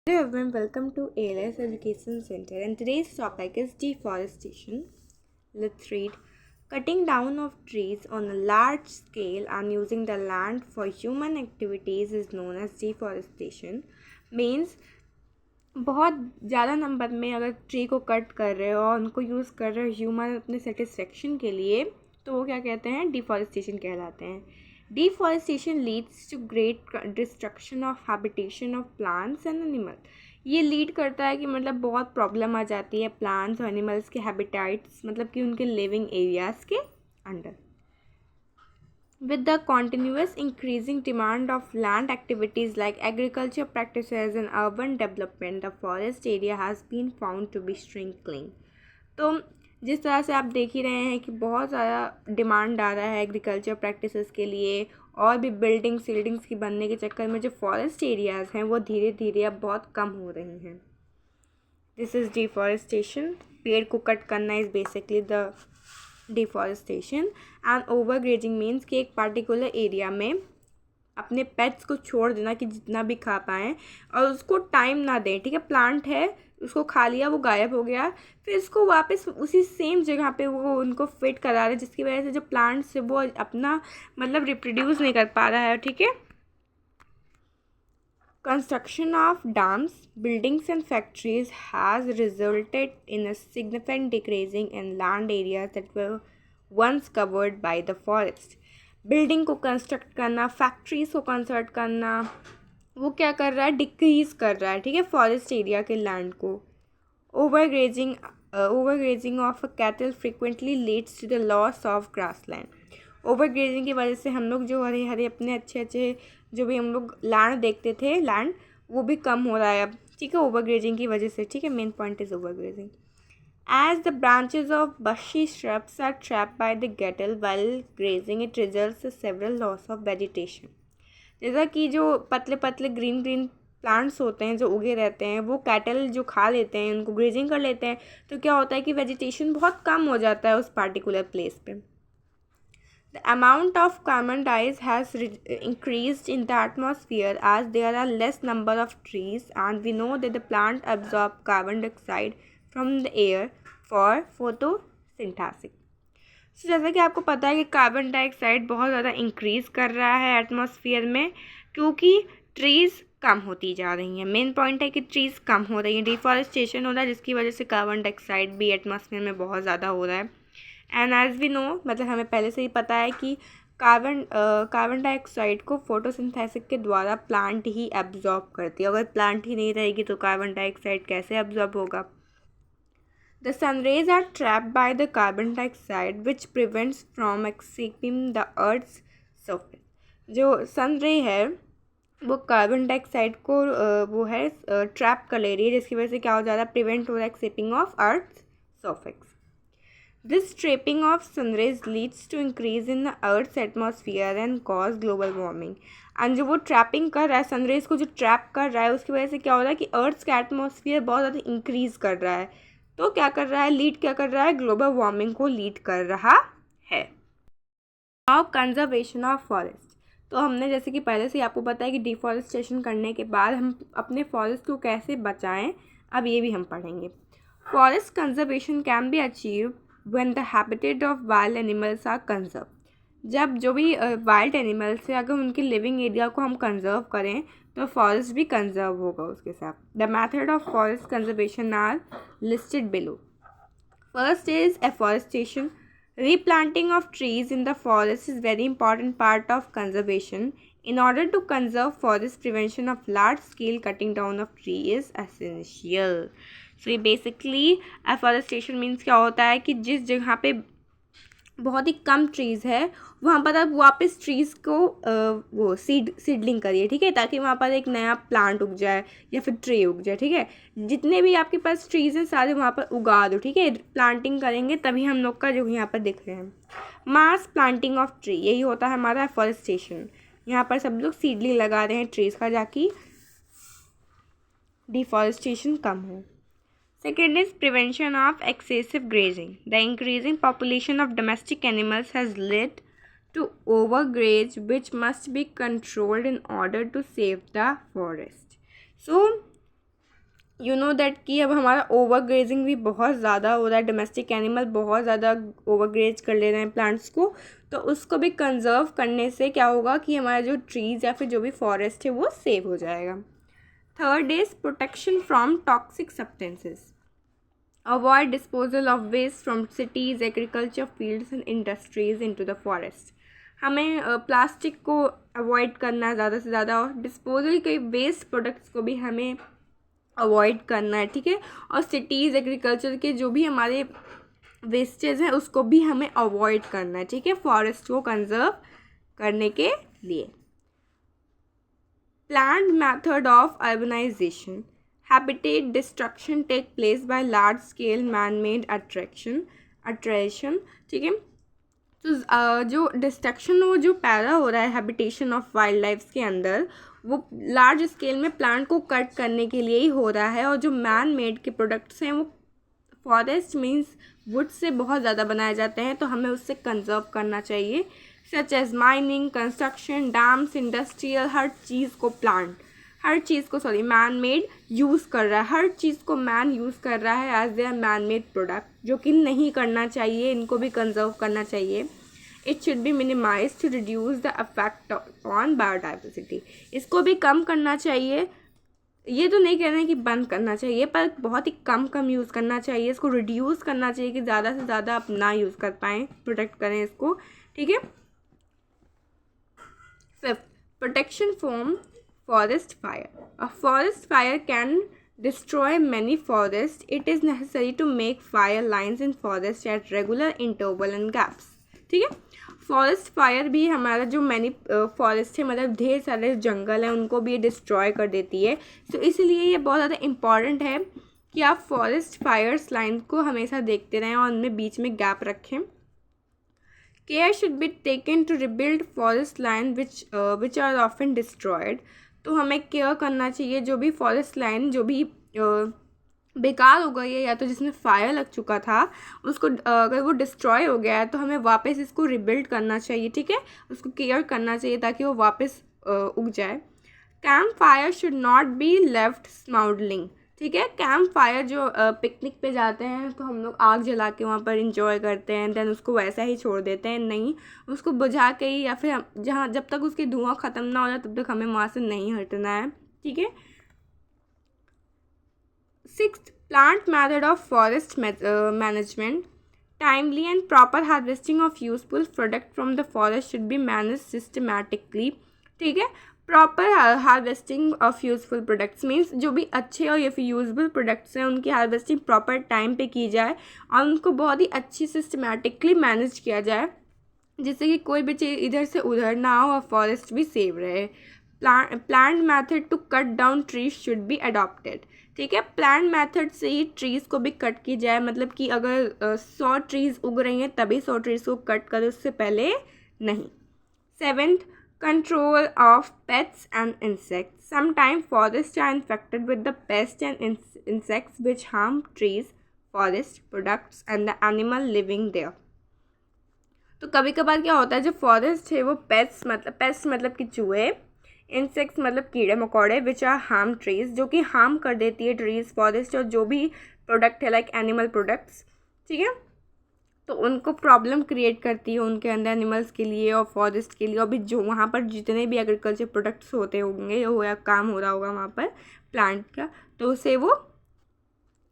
Hello everyone, welcome to ALS Education Center and today's topic is deforestation. Let's read. Cutting down of trees on a large scale and using the land for human activities is known as deforestation. Means बहुत ज़्यादा number में अगर tree को cut कर रहे हो और उनको यूज़ कर रहे हो ह्यूमन अपने सेटिस्फेक्शन के लिए, तो वो क्या कहते हैं, डिफॉरेस्टेशन कहलाते हैं. Deforestation leads to great destruction of habitation of plants and animal. ये लीड करता है कि मतलब बहुत प्रॉब्लम आ जाती है प्लांट्स और एनिमल्स के हैबिटाइट्स, मतलब कि उनके लिविंग एरियाज़ के under. With the continuous increasing demand of land activities like agriculture practices and urban development, the forest area has been found to be shrinking. तो जिस तरह से आप देख ही रहे हैं कि बहुत ज़्यादा डिमांड आ रहा है एग्रीकल्चर प्रैक्टिसेस के लिए और भी बिल्डिंग्स की बनने के चक्कर में जो फॉरेस्ट एरियाज़ हैं वो धीरे धीरे अब बहुत कम हो रही हैं. This is deforestation. पेड़ को कट करना is basically the deforestation. And overgrazing means कि एक पार्टिकुलर एरिया में अपने पेट्स को छोड़ देना कि जितना भी खा पाएँ और उसको टाइम ना दें. ठीक है, प्लांट है, उसको खा लिया, वो गायब हो गया, फिर इसको वापस उसी सेम जगह पे वो उनको फिट करा रहे, जिसकी वजह से जो प्लांट्स है वो अपना मतलब रिप्रोड्यूस नहीं कर पा रहा है. ठीक है. Construction of dams, buildings and factories has resulted in a significant decreasing in land areas that were once covered by the forest. Building को कंस्ट्रक्ट करना, फैक्ट्रीज को कंस्ट्रक्ट करना, वो क्या कर रहा है, डिक्रीज कर रहा है. ठीक है, फॉरेस्ट एरिया के लैंड को. Overgrazing of cattle frequently leads to the loss of grassland. Overgrazing की वजह से हम लोग जो हरे हरे अपने अच्छे जो भी हम लोग लैंड देखते थे, लैंड वो भी कम हो रहा है अब. ठीक है, ओवरग्रेजिंग की वजह से. ठीक है, main point is overgrazing. As the branches of bushy shrubs are trapped by the cattle while grazing, it results in several loss of vegetation. जैसा कि जो पतले पतले ग्रीन प्लांट्स होते हैं जो उगे रहते हैं, वो कैटल जो खा लेते हैं, उनको ग्रेजिंग कर लेते हैं, तो क्या होता है कि वेजिटेशन बहुत कम हो जाता है उस पार्टिकुलर प्लेस पे. The amount of carbon dioxide has increased in the atmosphere as there are less number of trees, and we know that the plant absorb carbon dioxide from the air for photosynthesis. So, जैसा कि आपको पता है कि carbon dioxide बहुत ज़्यादा increase कर रहा है एटमॉस्फेयर में, क्योंकि ट्रीज़ कम होती जा रही हैं. मेन पॉइंट है कि ट्रीज़ कम हो रही हैं, डिफॉरेस्टेशन हो रहा है, जिसकी वजह से कार्बन डाइऑक्साइड भी एटमॉस्फेयर में बहुत ज़्यादा हो रहा है. एंड एज वी नो, मतलब हमें पहले से ही पता है कि कार्बन डाइऑक्साइड को फोटोसिंथेसिस के द्वारा प्लांट ही एब्जॉर्ब करती है. अगर प्लांट ही नहीं रहेगी तो कार्बन डाइऑक्साइड कैसे एब्जॉर्ब होगा. The sun rays are trapped by the carbon dioxide which prevents from escaping the earth's surface. जो सन रे है वो कार्बन डाइऑक्साइड को वो है ट्रैप कर ले रही है, जिसकी वजह से क्या हो जा रहा है, प्रिवेंट हो रहा है escaping of earth surface. This trapping of sun rays leads to increase in the Earth's atmosphere and cause global warming. And जो वो ट्रैपिंग कर रहा है, सन रेज को जो ट्रैप कर रहा है, उसकी वजह से क्या हो रहा है कि अर्थ का एटमॉस्फेयर बहुत ज़्यादा इंक्रीज़ कर रहा है. तो क्या कर रहा है, लीड क्या कर रहा है, ग्लोबल वार्मिंग को लीड कर रहा है. Now conservation of forest. तो हमने जैसे कि पहले से ही आपको पता है कि डिफॉरेस्टेशन करने के बाद हम अपने फॉरेस्ट को कैसे बचाएं, अब ये भी हम पढ़ेंगे. Forest conservation can be achieve when the habitat of wild animals are conserved. जब जो भी वाइल्ड एनिमल्स है, अगर उनके लिविंग एरिया को हम कंजर्व करें तो फॉरेस्ट भी कंजर्व होगा उसके साथ. The method of forest conservation are listed below. First is afforestation. Replanting of trees in the forest is very important part of conservation. In order to conserve forest, prevention of large-scale cutting down of tree is essential. So ये basically afforestation means क्या होता है कि जिस जगह पे बहुत ही कम trees है वहाँ पर आप वापस ट्रीज़ को वो सीडलिंग करिए. ठीक है, ताकि वहाँ पर एक नया प्लांट उग जाए या फिर ट्री उग जाए. ठीक है, जितने भी आपके पास ट्रीज़ हैं सारे वहाँ पर उगा दो. ठीक है, प्लांटिंग करेंगे तभी हम लोग का जो यहाँ पर दिख रहे हैं मास प्लांटिंग ऑफ ट्री, यही होता है हमारा एफॉरेस्टेशन. यहाँ पर सब लोग सीडलिंग लगा रहे हैं ट्रीज़ का, जाकि डिफॉरेस्टेशन कम हो. Second is prevention of excessive grazing. The increasing population of domestic animals has led to overgraze, which must be controlled in order to save the forest. So you know that कि अब हमारा over grazing भी बहुत ज़्यादा हो रहा है, domestic animal बहुत ज़्यादा ओवर ग्रेज कर ले रहे हैं प्लांट्स को, तो उसको भी कंजर्व करने से क्या होगा कि हमारा जो ट्रीज़ या फिर जो भी फॉरेस्ट है वो सेव हो जाएगा। Third is protection from toxic substances. Avoid disposal of waste from cities, agriculture fields and industries into the forest. हमें प्लास्टिक को अवॉइड करना है ज़्यादा से ज़्यादा, और डिस्पोजल के वेस्ट प्रोडक्ट्स को भी हमें अवॉइड करना है, ठीक है। और सिटीज़, एग्रीकल्चर के जो भी हमारे वेस्टेज हैं उसको भी हमें अवॉइड करना है, ठीक है, फॉरेस्ट को कंजर्व करने के लिए। Planned method of urbanisation. Habitat destruction take place by large scale man made attraction, ठीक है। तो जो डिस्ट्रक्शन वो जो पैदा हो रहा है हैबिटेशन ऑफ वाइल्ड लाइफ के अंदर, वो लार्ज स्केल में प्लांट को कट करने के लिए ही हो रहा है। और जो मैन मेड के प्रोडक्ट्स हैं वो फॉरेस्ट मीन्स वुड से बहुत ज़्यादा बनाए जाते हैं, तो हमें उससे कंजर्व करना चाहिए। Such as mining, construction, dams, industrial, हर चीज़ को मैन मेड यूज़ कर रहा है, हर चीज़ को मैन यूज़ कर रहा है as their man made product, जो कि नहीं करना चाहिए, इनको भी कंजर्व करना चाहिए। It should be minimise to reduce the effect on biodiversity. इसको भी कम करना चाहिए, ये तो नहीं कह रहे हैं कि बंद करना चाहिए, पर बहुत ही कम यूज़ करना चाहिए, इसको रिड्यूस करना चाहिए कि ज़्यादा से ज़्यादा आप ना यूज़ कर पाएँ, प्रोटेक्ट करें इसको, ठीक है। Fifth, protection from forest fire. A forest fire can destroy many forests. It is necessary to make fire lines in forest at regular interval and gaps. ठीक है, फॉरेस्ट फायर भी हमारा जो मैनी फॉरेस्ट है, मतलब ढेर सारे जंगल हैं, उनको भी ये डिस्ट्रॉय कर देती है। तो इसलिए ये बहुत ज़्यादा इम्पॉर्टेंट है कि आप फॉरेस्ट फायर्स लाइन को हमेशा देखते रहें और उनमें बीच में गैप रखें। Care should be taken to rebuild forest line which are often destroyed. तो हमें केयर करना चाहिए, जो भी फॉरेस्ट लाइन जो भी बेकार हो गई है या तो जिसमें फायर लग चुका था उसको, अगर वो डिस्ट्रॉय हो गया है तो हमें वापस इसको रिबिल्ड करना चाहिए, ठीक है, उसको केयर करना चाहिए ताकि वो वापस उग जाए। Campfire should not be left smouldering, ठीक है। कैंप फायर जो पिकनिक पे जाते हैं तो हम लोग आग जला के वहाँ पर इंजॉय करते हैं, देन उसको वैसा ही छोड़ देते हैं, नहीं, उसको बुझा के ही, या फिर जहाँ जब तक उसकी धुआं ख़त्म ना हो जाए तब तक हमें वहाँ से नहीं हटना है, ठीक है। Sixth, plant method of forest management. Timely and proper harvesting of useful product from the forest should be manage systematically, ठीक है। Proper harvesting of useful products means जो भी अच्छे और या फिर यूजफुल प्रोडक्ट्स हैं उनकी हार्वेस्टिंग प्रॉपर टाइम पे की जाए और उनको बहुत ही अच्छी सिस्टमैटिकली मैनेज किया जाए, जिससे कि कोई भी चीज़ इधर से उधर ना हो और फॉरेस्ट भी सेव रहे। Plant method to cut down trees should be adopted, ठीक है। प्लांट मैथड से ही ट्रीज़ को भी कट की जाए, मतलब कि अगर 100 ट्रीज़ उग रही हैं तभी 100 ट्रीज़ को कट करें, उससे पहले नहीं। Seventh, control of pests and insects. Sometimes forests are infected with the pests and insects which harm trees, forest products and the animal living there. तो कभी कभार क्या होता है, जो फॉरेस्ट है वो पेस्ट मतलब कि चूहे, इंसेक्ट्स मतलब कीड़े मकोड़े, विच आर हार्म ट्रीज, जो कि हार्म कर देती है ट्रीज, फॉरेस्ट और जो भी प्रोडक्ट है लाइक एनिमल प्रोडक्ट्स, ठीक है, तो उनको प्रॉब्लम क्रिएट करती है उनके अंदर, एनिमल्स के लिए और फॉरेस्ट के लिए, और भी जो वहाँ पर जितने भी एग्रीकल्चर प्रोडक्ट्स होते होंगे या काम हो रहा होगा वहाँ पर प्लांट का, तो उसे वो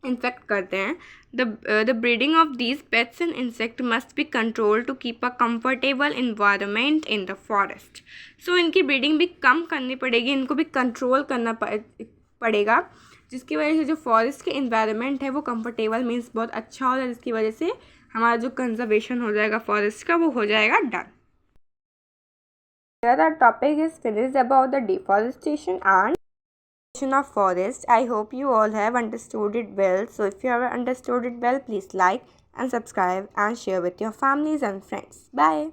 इन्फेक्ट करते हैं। The breeding of these pests and insect must be control to keep a comfortable environment in the forest. So इनकी ब्रीडिंग भी कम करनी पड़ेगी, इनको भी कंट्रोल करना पड़ेगा, जिसकी वजह से जो फॉरेस्ट के इन्वायरमेंट है वो कंफर्टेबल मीन्स बहुत अच्छा हो जाए, जिसकी वजह से हमारा जो कंजर्वेशन हो जाएगा फॉरेस्ट का वो हो जाएगा done. Here the topic is finished about the deforestation and of forest. I hope you all have understood it well. So if you have understood it well, please like and subscribe and share with your families and friends. Bye.